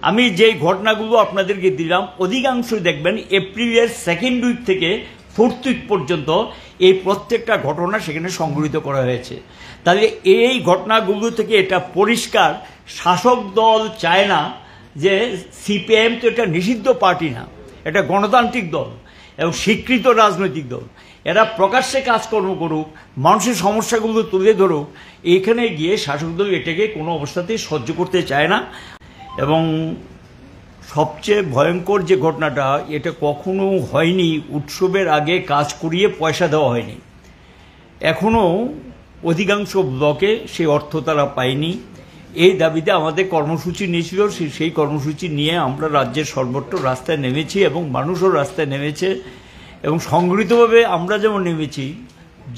আমি যেই ঘটনাগুলো আপনাদেরকে দিলাম অধিকাংশ দেখবেন এপ্রিলের সেকেন্ড উইক থেকে ফোর্থ উইক পর্যন্ত এই প্রত্যেকটা ঘটনা সেখানে সংগঠিত করা হয়েছে। তাহলে এই ঘটনাগুলো থেকে এটা পরিষ্কার শাসক দল চায় না যে সিপিআইএম তো এটা নিষিদ্ধ পার্টি না, এটা গণতান্ত্রিক দল এবং স্বীকৃত রাজনৈতিক দল। এরা প্রকাশ্যে কাজকর্ম করুক, মানুষের সমস্যাগুলো তুলে ধরুক, এইখানে গিয়ে শাসক দল এটাকে কোনো অবস্থাতেই সহ্য করতে চায় না। এবং সবচেয়ে ভয়ঙ্কর যে ঘটনাটা, এটা কখনো হয়নি উৎসবের আগে কাজ করিয়ে পয়সা দেওয়া হয়নি। এখনও অধিকাংশ ব্লকে সেই অর্থ তারা পায়নি। এই দাবিতে আমাদের কর্মসূচি নিয়েছিল, সেই কর্মসূচি নিয়ে আমরা রাজ্যের সর্বত্র রাস্তায় নেমেছি এবং মানুষও রাস্তায় নেমেছে। এবং সংগঠিতভাবে আমরা যেমন নেমেছি,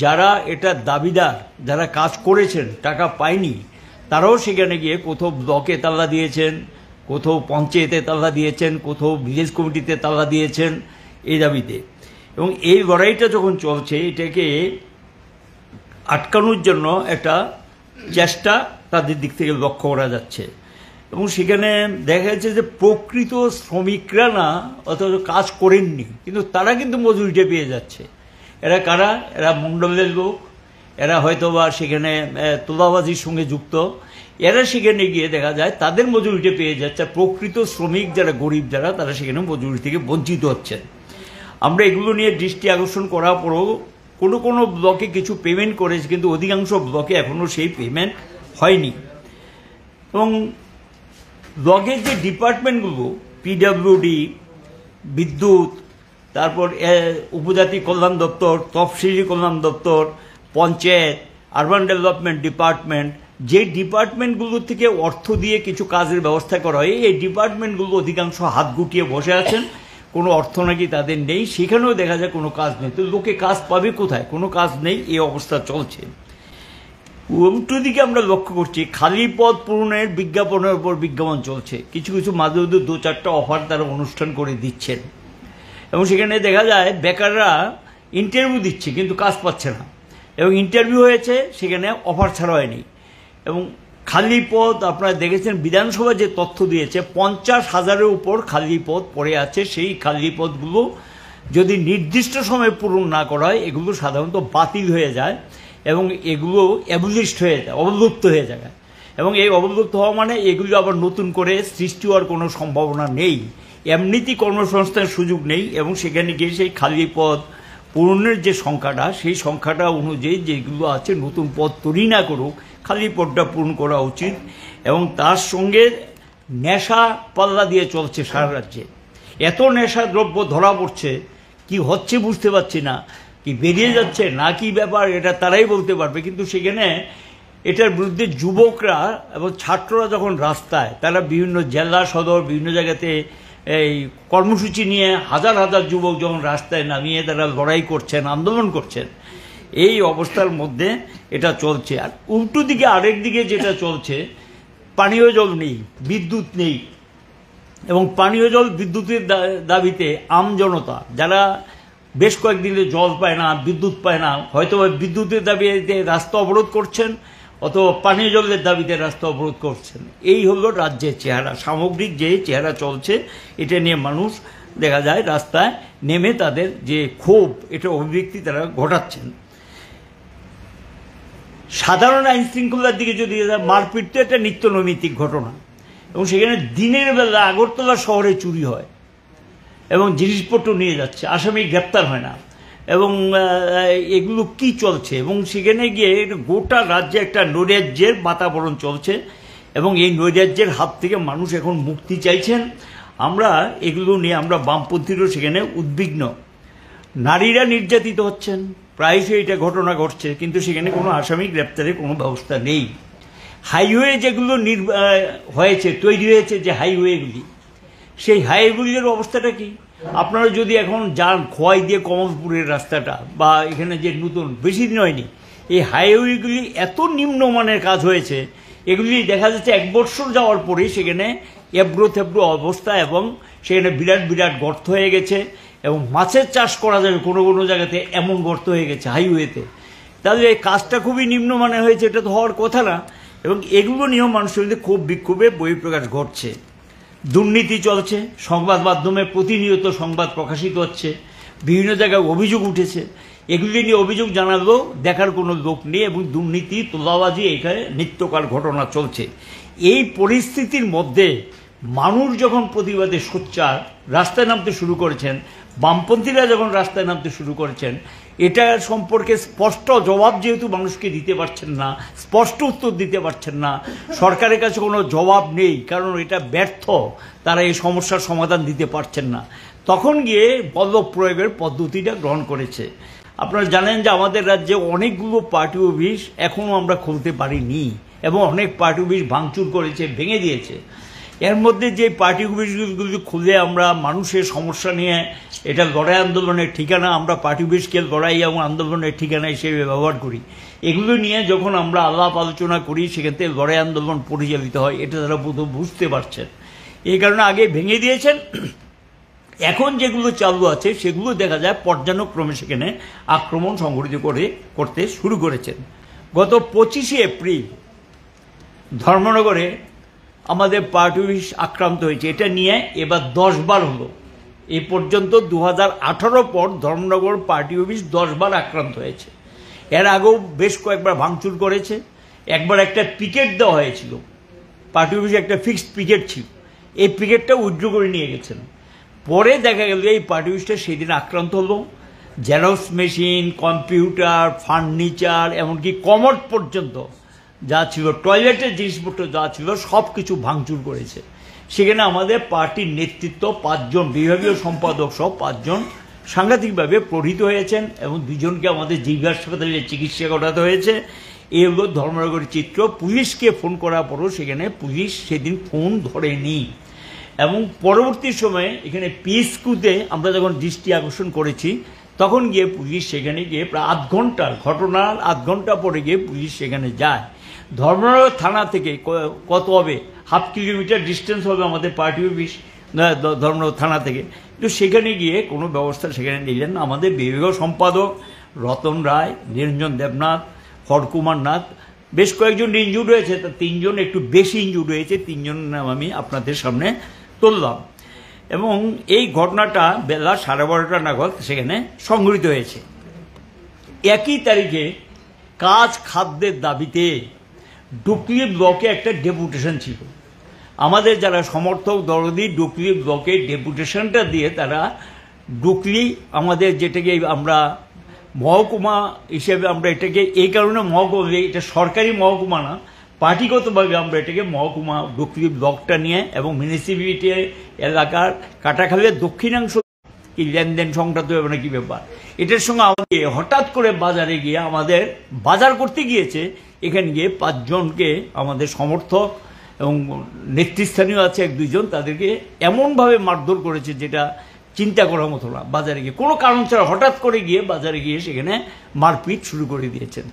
যারা এটা দাবিদার, যারা কাজ করেছেন টাকা পায়নি, তারাও সেখানে গিয়ে কোথাও ব্লকে তালা দিয়েছেন, কোথাও পঞ্চায়েতে তালা দিয়েছেন, কোথাও ভিলেজ কমিটিতে তালা দিয়েছেন এই দাবিতে। এবং এই লড়াইটা যখন চলছে, এটাকে আটকানোর জন্য একটা চেষ্টা তাদের দিক থেকে লক্ষ্য করা যাচ্ছে। এবং সেখানে দেখা যাচ্ছে যে প্রকৃত শ্রমিকরা না অথচ কাজ করেননি, কিন্তু তারা কিন্তু মজুরিটা পেয়ে যাচ্ছে। এরা কারা? এরা মণ্ডলের লোক, এরা হয়তো বা সেখানে তোলাবাজির সঙ্গে যুক্ত। এরা সেখানে গিয়ে দেখা যায় তাদের মজুরিটা পেয়ে যাচ্ছে। প্রকৃত শ্রমিক যারা গরিব যারা, তারা সেখানে মজুরি থেকে বঞ্চিত হচ্ছেন। আমরা এগুলো নিয়ে দৃষ্টি আকর্ষণ করার পরেও কোনো কোনো ব্লকে কিছু পেমেন্ট করেছে, কিন্তু অধিকাংশ ব্লকে এখনও সেই পেমেন্ট হয়নি। এবং ব্লকের যে ডিপার্টমেন্টগুলো, পিডব্লিউডি, বিদ্যুৎ, তারপর উপজাতি কল্যাণ দপ্তর, তফসিলি কল্যাণ দপ্তর, পঞ্চায়েত, আরবান ডেভেলপমেন্ট ডিপার্টমেন্ট, যে ডিপার্টমেন্টগুলো থেকে অর্থ দিয়ে কিছু কাজের ব্যবস্থা করা হয়, এই ডিপার্টমেন্টগুলো অধিকাংশ হাত গুটিয়ে বসে আছেন, কোনো অর্থ নাকি তাদের নেই। সেখানেও দেখা যায় কোনো কাজ নেই। তো লোকে কাজ পাবে কোথায়? কোনো কাজ নেই, এই অবস্থা চলছে। উল্টো দিকে আমরা লক্ষ্য করছি খালি পদ পূরণের বিজ্ঞাপনের উপর বিজ্ঞাপন চলছে। কিছু কিছু মাঝে মধ্যে 2-4টা অফার তারা অনুষ্ঠান করে দিচ্ছেন এবং সেখানে দেখা যায় বেকাররা ইন্টারভিউ দিচ্ছে কিন্তু কাজ পাচ্ছে না। এবং ইন্টারভিউ হয়েছে, সেখানে অফার ছাড়া হয়নি। এবং খালি পদ আপনারা দেখেছেন, বিধানসভা যে তথ্য দিয়েছে 50,000-এর উপর খালি পদ পড়ে আছে। সেই খালি পদগুলো যদি নির্দিষ্ট সময়ে পূরণ না করা হয়, এগুলো সাধারণত বাতিল হয়ে যায় এবং এগুলো অ্যাবলিশড হয়ে যায়, অবলুপ্ত হয়ে যায়। এবং এই অবলুপ্ত হওয়া মানে এগুলো আবার নতুন করে সৃষ্টি হওয়ার কোনো সম্ভাবনা নেই, এমনিতেই কর্মসংস্থানের সুযোগ নেই। এবং সেখানে গিয়ে সেই খালি পদ পূরণের যে সংখ্যাটা, সেই সংখ্যাটা অনুযায়ী যেগুলো আছে নতুন পদ তৈরি না করুক, খালি পদটা পূরণ করা উচিত। এবং তার সঙ্গে নেশা পাল্লা দিয়ে চলছে সারা রাজ্যে। এত নেশা দ্রব্য ধরা পড়ছে, কি হচ্ছে বুঝতে পারছি না, কি বেরিয়ে যাচ্ছে না কি ব্যাপার, এটা তারাই বলতে পারবে। কিন্তু সেখানে এটার বিরুদ্ধে যুবকরা এবং ছাত্ররা যখন রাস্তায়, তারা বিভিন্ন জেলা সদর বিভিন্ন জায়গাতে এই কর্মসূচি নিয়ে হাজার হাজার যুবক যখন রাস্তায় নামিয়ে তারা লড়াই করছেন, আন্দোলন করছেন, এই অবস্থার মধ্যে এটা চলছে। আর উল্টো দিকে আরেক দিকে যেটা চলছে, পানীয় জল নেই, বিদ্যুৎ নেই। এবং পানীয় জল বিদ্যুতের দাবিতে আমজনতা যারা বেশ কয়েকদিনে জল পায় না, বিদ্যুৎ পায় না, হয়তো বিদ্যুতের দাবিতে রাস্তা অবরোধ করছেন অথবা পানীয় জলের দাবিতে রাস্তা অবরোধ করছেন। এই হলো রাজ্যের চেহারা, সামগ্রিক যে চেহারা চলছে। এটা নিয়ে মানুষ দেখা যায় রাস্তায় নেমে তাদের যে ক্ষোভ, এটা অভিব্যক্তি তারা ঘটাচ্ছেন। সাধারণ আইন শৃঙ্খলার দিকে যদি মারপিট তো একটা নিত্য নৈমিত্তিক ঘটনা। এবং সেখানে দিনের বেলা আগরতলা শহরে চুরি হয় এবং জিনিসপত্র নিয়ে যাচ্ছে, আসামি গ্রেপ্তার হয় না। এবং এগুলো কি চলছে? এবং সেখানে গিয়ে গোটা রাজ্যে একটা নৈরাজ্যের বাতাবরণ চলছে এবং এই নৈরাজ্যের হাত থেকে মানুষ এখন মুক্তি চাইছেন। আমরা এগুলো নিয়ে আমরা বামপন্থীরও সেখানে উদ্বিগ্ন। নারীরা নির্যাতিত হচ্ছেন, প্রায়শই এটা ঘটনা ঘটছে, কিন্তু সেখানে কোনো আসামি গ্রেপ্তারের কোনো ব্যবস্থা নেই। হাইওয়ে যেগুলো হয়েছে, তৈরি হয়েছে যে হাইওয়েগুলি, সেই হাইওয়েগুলির অবস্থাটা কি? আপনারা যদি এখন যান খোয়াই দিয়ে কমলপুরের রাস্তাটা, বা এখানে যে নতুন বেশি দিন হয়নি, এই হাইওয়েগুলি এত নিম্নমানের কাজ হয়েছে, এগুলি দেখা যাচ্ছে 1 বছর যাওয়ার পরে সেখানে এবড়ো থেবড়ো অবস্থা এবং সেখানে বিরাট বিরাট গর্ত হয়ে গেছে এবং মাছের চাষ করা যাবে কোনো কোনো জায়গাতে এমন গর্ত হয়ে গেছে হাইওয়েতে। তাহলে এই কাজটা খুবই নিম্নমানের হয়েছে, এটা তো হওয়ার কথা না। এবং এগুলো নিয়েও মানুষের মধ্যে ক্ষোভ বিক্ষোভে বহিঃপ্রকাশ ঘটছে। দুর্নীতি চলছে, সংবাদ মাধ্যমে প্রতিনিয়ত সংবাদ প্রকাশিত হচ্ছে, বিভিন্ন জায়গায় অভিযোগ উঠেছে, এগুলি নিয়ে অভিযোগ জানালেও দেখার কোনো লোক নেই এবং দুর্নীতি তোলাবাজি এখানে নিত্যকার ঘটনা চলছে। এই পরিস্থিতির মধ্যে মানুষ যখন প্রতিবাদে সোচ্চার রাস্তায় নামতে শুরু করেছেন, বামপন্থীরা যখন রাস্তায় নামতে শুরু করেছেন, এটা সম্পর্কে স্পষ্ট জবাব যেহেতু মানুষকে দিতে পারছেন না, স্পষ্ট উত্তর দিতে পারছেন না, সরকারের কাছে কোনো জবাব নেই, কারণ এটা ব্যর্থ, তারা এই সমস্যার সমাধান দিতে পারছেন না, তখন গিয়ে বল প্রয়োগের পদ্ধতিটা গ্রহণ করেছে। আপনারা জানেন যে আমাদের রাজ্যে অনেকগুলো পার্টি অফিস এখনও আমরা খুলতে পারিনি এবং অনেক পার্টি অফিস ভাঙচুর করেছে, ভেঙে দিয়েছে। এর মধ্যে যে পার্টি অফিসগুলি খুলে আমরা মানুষের সমস্যা নিয়ে এটা লড়াই আন্দোলনের ঠিকানা, আমরা পার্টি অফিসকে লড়াই এবং আন্দোলনের ঠিকানা হিসেবে ব্যবহার করি, এগুলো নিয়ে যখন আমরা আলাপ আলোচনা করি সেখান থেকে লড়াই আন্দোলন পরিচালিত হয়, এটা তারা বোধহয় বুঝতে পারছেন। এই কারণে আগে ভেঙে দিয়েছেন। এখন যেগুলো চালু আছে সেগুলো দেখা যায় পর্যায়ক্রমে সেখানে আক্রমণ সংঘটিত করতে শুরু করেছেন। গত 25শে এপ্রিল ধর্মনগরে আমাদের পার্টি অফিস আক্রান্ত হয়েছে, এটা নিয়ে এবার 10 বার হলো। এ পর্যন্ত 2018 পর ধর্মনগর পার্টি অফিস 10 বার আক্রান্ত হয়েছে। এর আগেও বেশ কয়েকবার ভাঙচুর করেছে। একবার একটা পিকেট দেওয়া হয়েছিল, পার্টি অফিসে একটা ফিক্সড পিকেট ছিল, এই পিকেটটা উইথড্র করে নিয়ে গেছেন। পরে দেখা গেল এই পার্টি অফিসটা সেদিন আক্রান্ত হলো, জেরক্স মেশিন, কম্পিউটার, ফার্নিচার, এমনকি কমোড পর্যন্ত যা ছিল, টয়লেটের জিনিসপত্র যা ছিল সব কিছু ভাঙচুর করেছে। সেখানে আমাদের পার্টির নেতৃত্ব 5 জন, বিভাগীয় সম্পাদক সহ 5 জন সাংঘাতিকভাবে প্রহৃত হয়েছেন এবং 2 জনকে আমাদের জিবি হাসপাতালে চিকিৎসা করাতে হয়েছে। এই হলো ধর্মনগরের চিত্র। পুলিশকে ফোন করার পরও সেখানে পুলিশ সেদিন ফোন ধরেনি এবং পরবর্তী সময়ে এখানে পিএসকিউতে আমরা যখন দৃষ্টি আকর্ষণ করেছি তখন গিয়ে পুলিশ সেখানে গিয়ে প্রায় ঘটনার আধ ঘন্টা পরে গিয়ে পুলিশ সেখানে যায়। ধর্মনগর থানা থেকে কত হবে, 1/2 কিলোমিটার ডিস্টেন্স হবে আমাদের পার্টি অফিস ধর্মনগর থানা থেকে, কিন্তু সেখানে গিয়ে কোনো ব্যবস্থা সেখানে নিলেন না। আমাদের বিভাগীয় সম্পাদক রতন রায়, নিরঞ্জন দেবনাথ, হরকুমার নাথ, বেশ কয়েকজন ইনজুর্ড হয়েছে, তা 3 জন একটু বেশি ইনজুর্ড হয়েছে, 3 জন নাম আমি আপনাদের সামনে তুললাম। এবং এই ঘটনাটা বেলা 12:30 নাগাদ সেখানে সংঘটিত হয়েছে। একই তারিখে কাজ খাদ্যের দাবিতে ডুকলি ব্লকে একটা ডেপুটেশন ছিল। আমাদের যারা সমর্থক দরদি ডুকলি ব্লকে ডেপুটেশনটা দিয়ে তারা ডুকলি আমাদের যেটাকে আমরা মহকুমা হিসেবে আমরা এটাকে এই কারণে মহকুমা, এটা সরকারি মহকুমা না, পার্টিগতভাবে আমরা এটাকে মহকুমা ডুকলি ব্লকটা নিয়ে এবং মিউনিসিপ্যালিটি এলাকার কাটাখালের দক্ষিণাংশ কি লেনদেন সংক্রান্ত হবে না কি ব্যাপার, এটার সঙ্গে আমাদের হঠাৎ করে বাজারে গিয়ে আমাদের বাজার করতে গিয়েছে, এখানে গিয়ে 5 জনকে আমাদের সমর্থক এবং নেতৃস্থানীয় আছে 1-2 জন, তাদেরকে এমনভাবে মারধর করেছে যেটা চিন্তা করার মতো না। বাজারে গিয়ে কোনো কারণ ছাড়া হঠাৎ করে গিয়ে বাজারে গিয়ে সেখানে মারপিট শুরু করে দিয়েছেন।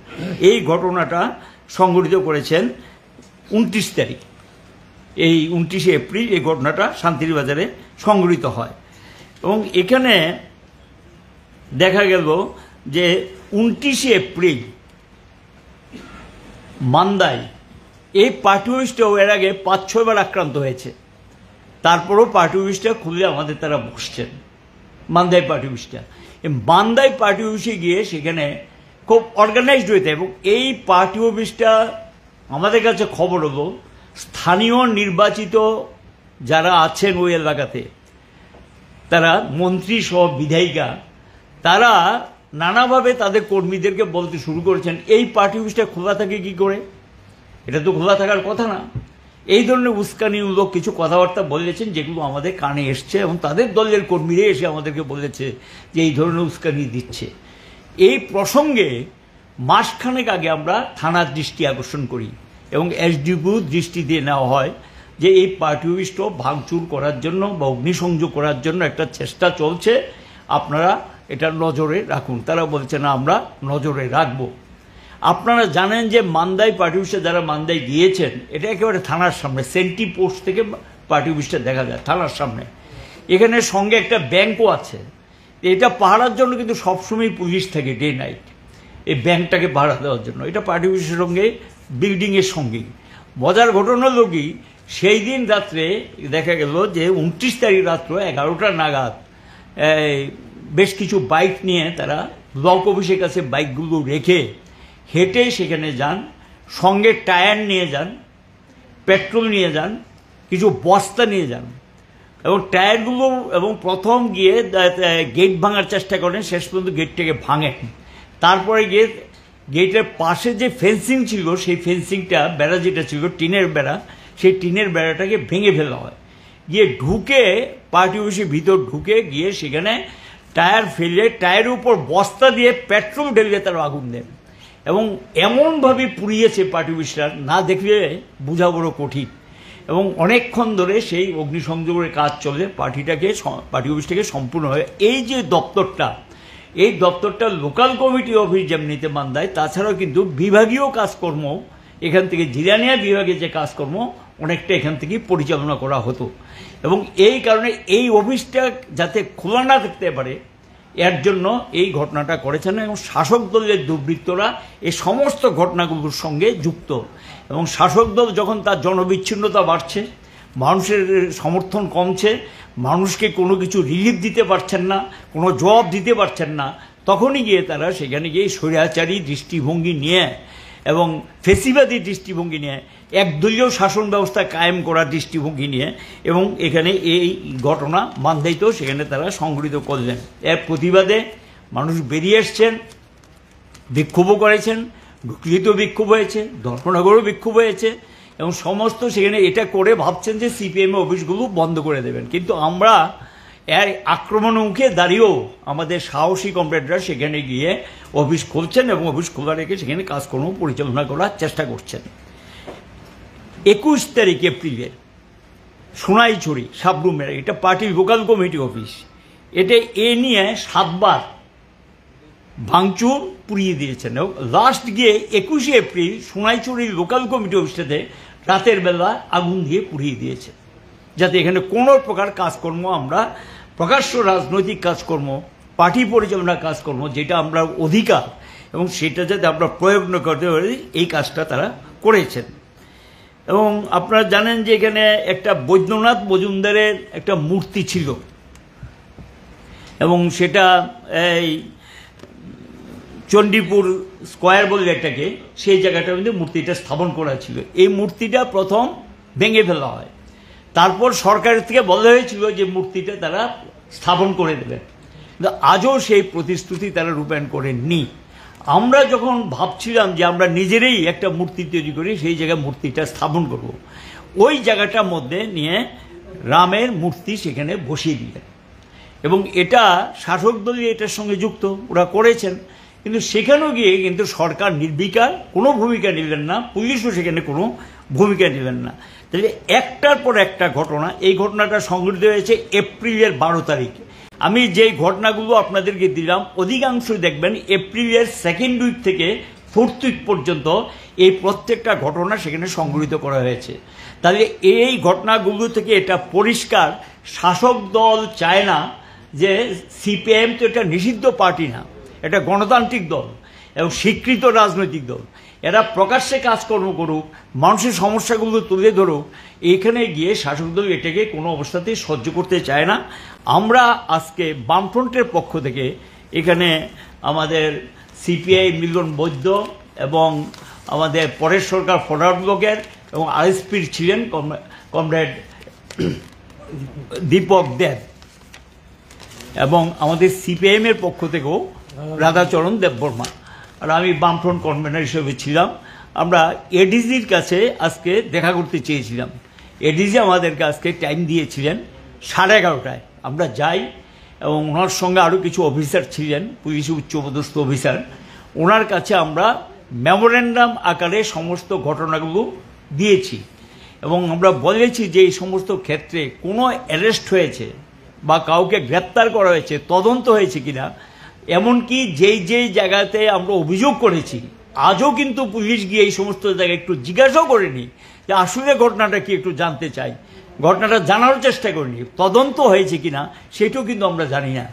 এই ঘটনাটা সংঘটিত করেছেন 29 তারিখ, এই 29শে এপ্রিল এই ঘটনাটা শান্তির বাজারে সংঘটিত হয়। এবং এখানে দেখা গেল যে 29শে এপ্রিল মান্দায় এই পার্টি অফিসটাও এর আগে 5-6 বার আক্রান্ত হয়েছে, তারপরেও পার্টি অফিসটা খুলে আমাদের তারা বসছেন। মান্দাই পার্টি অফিসটা, মান্দাই পার্টি অফিসে গিয়ে সেখানে খুব অর্গানাইজড হয়েছে এবং এই পার্টি অফিসটা আমাদের কাছে খবর হলো স্থানীয় নির্বাচিত যারা আছেন ওই এলাকাতে, তারা মন্ত্রী সহ বিধায়িকা, তারা নানাভাবে তাদের কর্মীদেরকে বলতে শুরু করেছেন এই পার্টি অফিসটা খোলা থাকে কি করে, এটা তো খোলা থাকার কথা না। এই ধরনের উস্কানিমূলক কিছু কথাবার্তা বলেছেন যেগুলো আমাদের কানে এসছে এবং তাদের দলের কর্মীরা এসে আমাদেরকে বলেছে যে এই ধরনের উস্কানি দিচ্ছে। এই প্রসঙ্গে মাসখানেক আগে আমরা থানার দৃষ্টি আকর্ষণ করি এবং এসডিপিও দৃষ্টি দিয়ে নেওয়া হয় যে এই পার্টি অফিসটা ভাঙচুর করার জন্য বা অগ্নিসংযোগ করার জন্য একটা চেষ্টা চলছে, আপনারা এটা নজরে রাখুন। তারা বলছে না, আমরা নজরে রাখবো। আপনারা জানেন যে মান্দাই পার্টি অফিসে যারা মান্দাই গিয়েছেন, এটা একেবারে থানার সামনে, সেন্টি পোস্ট থেকে পার্টি অফিসটা দেখা যায় থানার সামনে। এখানে সঙ্গে একটা ব্যাংকও আছে, এটা পাহারার জন্য কিন্তু সবসময় পুলিশ থাকে ডে নাইট, এই ব্যাংকটাকে পাহারা দেওয়ার জন্য। এটা পার্টি অফিসের সঙ্গে বিল্ডিংয়ের সঙ্গেই। মজার ঘটনা হলো কি, সেই দিন রাত্রে দেখা গেল যে 29 তারিখ রাত্র 11টা নাগাদ বেশ কিছু বাইক নিয়ে তারা ব্লক অফিসের কাছে বাইকগুলো রেখে হেঁটে সেখানে যান, সঙ্গে টায়ার নিয়ে যান, পেট্রোল নিয়ে যান, কিছু বস্তা নিয়ে যান এবং টায়ারগুলো এবং প্রথম গিয়ে গেট ভাঙার চেষ্টা করেন, শেষ পর্যন্ত গেটটাকে ভাঙেন। তারপরে গিয়ে গেটের পাশে যে ফেন্সিং ছিল সেই ফেন্সিংটা বেড়া যেটা ছিল টিনের বেড়া, সেই টিনের বেড়াটাকে ভেঙে ফেলা হয়। গিয়ে ঢুকে পার্টি অফিসের ভিতর ঢুকে গিয়ে সেখানে টায়ার ফেলে টায়ারের উপর বস্তা দিয়ে পেট্রোল ঢেলে তারা আগুন দেন এবং এমনভাবে পুড়িয়েছে পার্টি অফিসটা, না দেখলে বোঝা বড় কঠিন। এবং অনেকক্ষণ ধরে সেই অগ্নিসংযোগের কাজ চলে, পার্টি অফিসটাকে সম্পূর্ণ হয়। এই যে দপ্তরটা, এই দপ্তরটা লোকাল কমিটি অফিস যেমনিতে মান্দায়, তাছাড়াও কিন্তু বিভাগীয় কাজকর্ম এখান থেকে জিরানিয়া বিভাগে যে কাজকর্ম অনেকটা এখান থেকে পরিচালনা করা হতো। এবং এই কারণে এই অফিসটা যাতে খোলা না থাকতে পারে এর জন্য এই ঘটনাটা করেছেন এবং শাসক দলের দুর্বৃত্তরা এই সমস্ত ঘটনাগুলোর সঙ্গে যুক্ত। এবং শাসক দল যখন তার জনবিচ্ছিন্নতা বাড়ছে, মানুষের সমর্থন কমছে, মানুষকে কোনো কিছু রিলিফ দিতে পারছেন না, কোনো জবাব দিতে পারছেন না, তখনই গিয়ে তারা সেখানে গিয়ে স্বৈরাচারী দৃষ্টিভঙ্গি নিয়ে এবং ফেসিবাদী দৃষ্টিভঙ্গি নিয়ে একদলীয় শাসন ব্যবস্থা কায়েম করার দৃষ্টিভঙ্গি নিয়ে এবং এখানে এই ঘটনা মান্দাইতেও সেখানে তারা সংঘটিত করলেন। এর প্রতিবাদে মানুষ বেরিয়ে এসছেন, বিক্ষোভও করেছেন, ঢুকলিতেও বিক্ষোভ হয়েছে, দর্পনগরেও বিক্ষোভ হয়েছে এবং সমস্ত সেখানে এটা করে ভাবছেন যে সিপিএম অফিসগুলো বন্ধ করে দেবেন। কিন্তু আমরা এর আক্রমণের মুখে দাঁড়িয়েও আমাদের সাহসী কমরেডরা সেখানে গিয়ে অফিস খুলছেন এবং অফিস খোলা রেখে সেখানে কাজকর্ম পরিচালনা করার চেষ্টা করছেন। 21 তারিখ এপ্রিলের সোনাইছড়ি সাবরুমের এটা পার্টির লোকাল কমিটি অফিস, এটা এ নিয়ে 7 বার ভাঙচুর পুড়িয়ে দিয়েছেন এবং লাস্ট গিয়ে 21 এপ্রিল সোনাইছড়ির লোকাল কমিটি অফিসটাতে রাতের বেলা আগুন দিয়ে পুড়িয়ে দিয়েছে, যাতে এখানে কোনো প্রকার কাজকর্ম আমরা প্রকাশ্য রাজনৈতিক কাজকর্ম, পার্টি পরিচালনার কাজকর্ম যেটা আমরা অধিকার এবং সেটা যাতে আমরা প্রয়োগ না করতে পারি এই কাজটা তারা করেছেন। এবং আপনারা জানেন যে এখানে একটা বৈদ্যনাথ মজুমদারের একটা মূর্তি ছিল এবং সেটা এই চণ্ডীপুর স্কোয়ার বলে একটাকে, সেই জায়গাটার মধ্যে মূর্তিটা স্থাপন করা ছিল। এই মূর্তিটা প্রথম ভেঙে ফেলা হয়, তারপর সরকারের থেকে বলা হয়েছিল যে মূর্তিটা তারা স্থাপন করে দেবেন, কিন্তু আজও সেই প্রতিশ্রুতি তারা রূপায়ণ করেননি। আমরা যখন ভাবছিলাম যে আমরা নিজেরাই একটা মূর্তি তৈরি করি, সেই জায়গায় মূর্তিটা স্থাপন করব, ওই জায়গাটার মধ্যে নিয়ে রামের মূর্তি সেখানে বসিয়ে দিলেন এবং এটা শাসক দলই এটার সঙ্গে যুক্ত, ওরা করেছেন। কিন্তু সেখানেও গিয়ে কিন্তু সরকার নির্বিকার, কোনো ভূমিকা নিলেন না, পুলিশও সেখানে কোনো ভূমিকা নিলেন না। তাহলে একটার পর একটা ঘটনা, এই ঘটনাটা সংঘটিত হয়েছে এপ্রিলের 12 তারিখ। আমি যেই ঘটনাগুলো আপনাদেরকে দিলাম অধিকাংশ দেখবেন এপ্রিলের 2nd উইক থেকে 4th উইক পর্যন্ত এই প্রত্যেকটা ঘটনা সেখানে সংঘটিত করা হয়েছে। তাহলে এই ঘটনাগুলো থেকে এটা পরিষ্কার শাসক দল চায় না যে সিপিএম তো এটা নিষিদ্ধ পার্টি না, এটা গণতান্ত্রিক দল এবং স্বীকৃত রাজনৈতিক দল, এরা প্রকাশ্যে কাজকর্ম করুক, মানুষের সমস্যাগুলো তুলে ধরুক, এখানে গিয়ে শাসক দল এটাকে কোনো অবস্থাতেই সহ্য করতে চায় না। আমরা আজকে বামফ্রন্টের পক্ষ থেকে এখানে আমাদের সিপিআই মিলন বৈদ্য এবং আমাদের পরেশ সরকার ফরওয়ার্ড ব্লকের এবং আরএসপির ছিলেন কমরেড দীপক দেব এবং আমাদের সিপিআইএমের পক্ষ থেকেও রাধাচরণ দেববর্মা, আর আমি বামফ্রন্ট কনভেনার হিসেবে ছিলাম। আমরা এডিজির কাছে আজকে দেখা করতে চেয়েছিলাম, এডিজি আমাদেরকে আজকে টাইম দিয়েছিলেন 11:30টায়। আমরা যাই এবং ওনার সঙ্গে আরও কিছু অফিসার ছিলেন, পুলিশ উচ্চপদস্থ অফিসার, ওনার কাছে আমরা মেমোরেন্ডাম আকারে সমস্ত ঘটনাগুলো দিয়েছি এবং আমরা বলেছি যে এই সমস্ত ক্ষেত্রে কোনো অ্যারেস্ট হয়েছে বা কাউকে গ্রেপ্তার করা হয়েছে, তদন্ত হয়েছে কিনা, এমনকি যেই জায়গাতে আমরা অভিযোগ করেছি আজও কিন্তু পুলিশ গিয়ে এই সমস্ত জায়গায় একটু জিজ্ঞাসাও করেনি যে আসলে ঘটনাটা কি, একটু জানতে চাই, ঘটনাটা জানার চেষ্টা করিনি, তদন্ত হয়েছে কিনা সেটাও কিন্তু আমরা জানি না।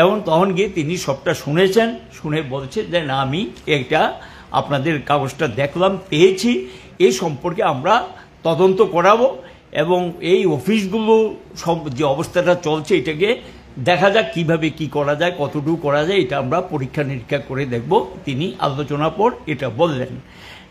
এবং তখন গিয়ে তিনি সবটা শুনেছেন, শুনে বলছে যে না, আমি এটা আপনাদের কাগজটা দেখলাম, পেয়েছি, এই সম্পর্কে আমরা তদন্ত করাবো এবং এই অফিসগুলো যে অবস্থাটা চলছে এটাকে দেখা যাক কিভাবে কি করা যায়, কতটুকু করা যায়, এটা আমরা পরীক্ষা নিরীক্ষা করে দেখব। তিনি আলোচনা পর এটা বললেন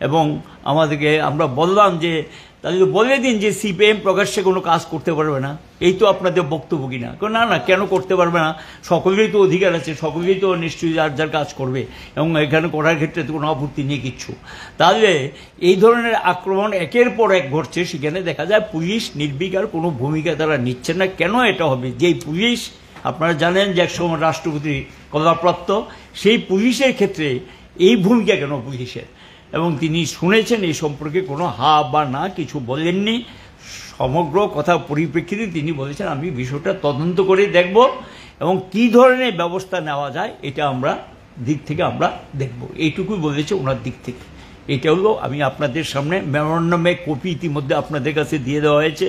এবং আমাদেরকে আমরা বললাম যে তাহলে বলে দিন যে সিপিএম প্রকাশ্যে কোনো কাজ করতে পারবে না, এই তো আপনাদের বক্তব্য কিনা। না না, কেন করতে পারবে না, সকলেরই তো অধিকার আছে, সকলেই তো নিশ্চয়ই যার যার কাজ করবে এবং এখানে করার ক্ষেত্রে তো কোনো আপত্তি নেই কিচ্ছু। তাহলে এই ধরনের আক্রমণ একের পর এক ঘটছে, সেখানে দেখা যায় পুলিশ নির্বিকার কোনো ভূমিকা তারা নিচ্ছে না। কেন এটা হবে? যেই পুলিশ আপনারা জানেন যে একসময় রাষ্ট্রপতি কলাপ্রাপ্ত, সেই পুলিশের ক্ষেত্রে এই ভূমিকা কেন পুলিশের? এবং তিনি শুনেছেন এই সম্পর্কে কোনো হা বা না কিছু বলেননি। সমগ্র কথা পরিপ্রেক্ষিতে তিনি বলেছেন আমি বিষয়টা তদন্ত করে দেখব এবং কি ধরনের ব্যবস্থা নেওয়া যায় এটা আমরা দিক থেকে আমরা দেখব, এইটুকুই বলেছে ওনার দিক থেকে। এটা হলো আমি আপনাদের সামনে মেমোরান্ডামের কপি ইতিমধ্যে আপনাদের কাছে দিয়ে দেওয়া হয়েছে।